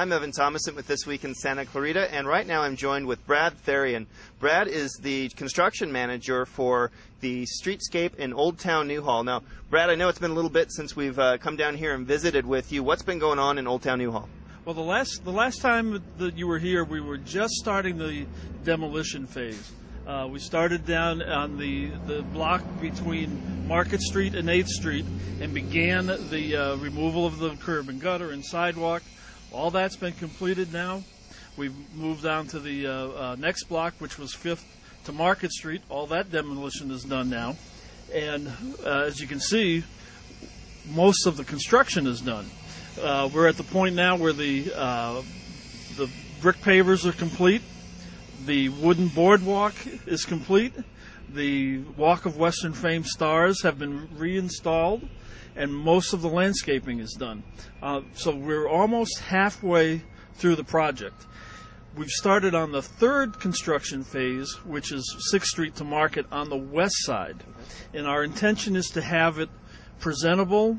I'm Evan Thomason with This Week in Santa Clarita, and right now I'm joined with Brad Therian. Brad is the construction manager for the streetscape in Old Town Newhall. Now, Brad, I know it's been a little bit since we've come down here and visited with you. What's been going on in Old Town Newhall? Well, the last time that you were here, we were just starting the demolition phase. We started down on the block between Market Street and 8th Street and began the removal of the curb and gutter and sidewalk. All that's been completed now. We've moved on to the next block, which was 5th to Market Street. All that demolition is done now. And as you can see, most of the construction is done. We're at the point now where the brick pavers are complete. The wooden boardwalk is complete. The Walk of Western Fame stars have been reinstalled, and most of the landscaping is done. So we're almost halfway through the project. We've started on the third construction phase, which is 6th Street to Market on the west side. And our intention is to have it presentable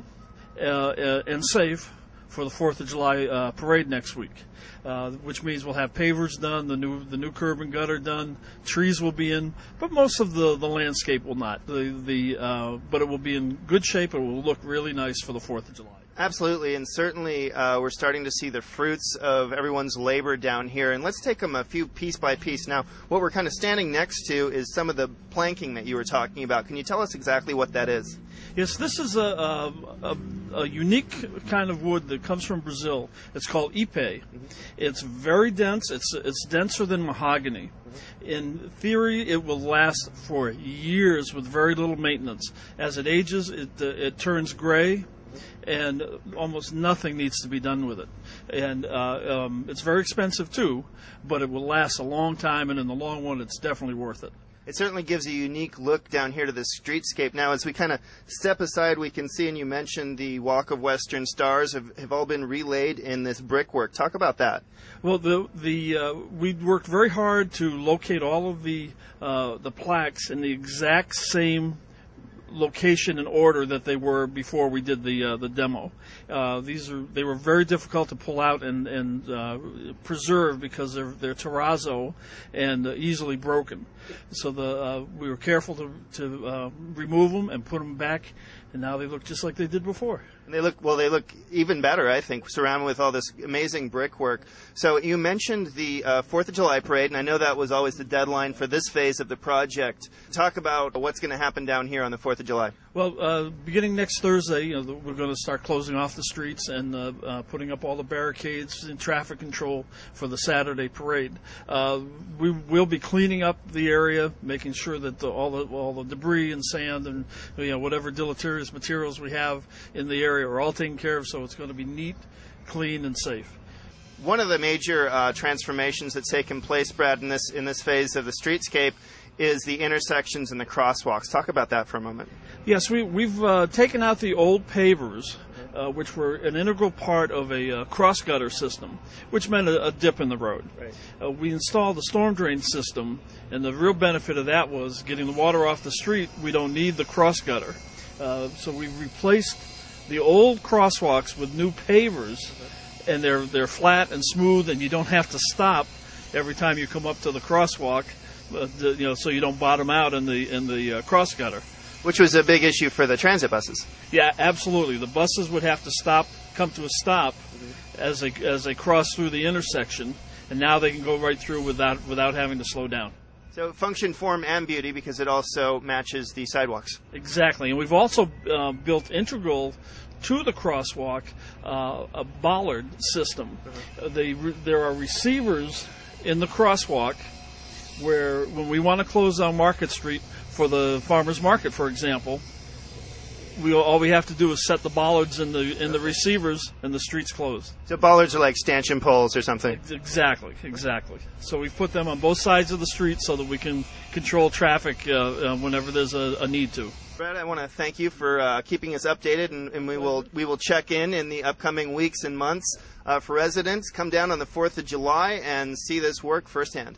and safe for the 4th of July parade next week, which means we'll have pavers done, the new curb and gutter done, trees will be in, but most of the landscape will not. But it will be in good shape. It will look really nice for the 4th of July. Absolutely, and certainly we're starting to see the fruits of everyone's labor down here. And let's take them a few piece by piece. Now, what we're kind of standing next to is some of the planking that you were talking about. Can you tell us exactly what that is? Yes, this is a unique kind of wood that comes from Brazil. It's called ipe. Mm-hmm. It's very dense. It's denser than mahogany. Mm-hmm. In theory, it will last for years with very little maintenance. As it ages, it turns gray, and almost nothing needs to be done with it. And it's very expensive too, but it will last a long time, and in the long run, it's definitely worth it. It certainly gives a unique look down here to the streetscape. Now, as we kind of step aside, we can see, and you mentioned the Walk of Western Stars have all been relaid in this brickwork. Talk about that. Well, we worked very hard to locate all of the plaques in the exact same location and order that they were before we did the demo. They were very difficult to pull out and preserve because they're terrazzo and easily broken. So we were careful to remove them and put them back, and now they look just like they did before. And they look even better, I think, surrounded with all this amazing brickwork. So you mentioned the 4th of July parade, and I know that was always the deadline for this phase of the project. Talk about what's going to happen down here on the 4th of July. Well, beginning next Thursday, we're going to start closing off the streets and putting up all the barricades and traffic control for the Saturday parade. We will be cleaning up the area, making sure that all the debris and sand and whatever deleterious materials we have in the area are all taken care of. So it's going to be neat, clean, and safe. One of the major transformations that's taken place, Brad, in this phase of the streetscape is the intersections and the crosswalks. Talk about that for a moment. Yes, we've taken out the old pavers, which were an integral part of a cross gutter system, which meant a dip in the road. Right. We installed a storm drain system, and the real benefit of that was getting the water off the street. We don't need the cross gutter. So we replaced the old crosswalks with new pavers, and they're flat and smooth, and you don't have to stop every time you come up to the crosswalk, so you don't bottom out in the cross gutter. Which was a big issue for the transit buses. Yeah, absolutely. The buses would have to come to a stop as they cross through the intersection, and now they can go right through without having to slow down. So function, form, and beauty, because it also matches the sidewalks. Exactly, and we've also built integral to the crosswalk a bollard system. There are receivers in the crosswalk where when we want to close down Market Street for the farmers market, for example, all we have to do is set the bollards in the receivers, and the street's closed. So bollards are like stanchion poles or something? Exactly. So we put them on both sides of the street so that we can control traffic whenever there's a need to. Brad, I want to thank you for keeping us updated, and we will check in the upcoming weeks and months. For residents, come down on the 4th of July and see this work firsthand.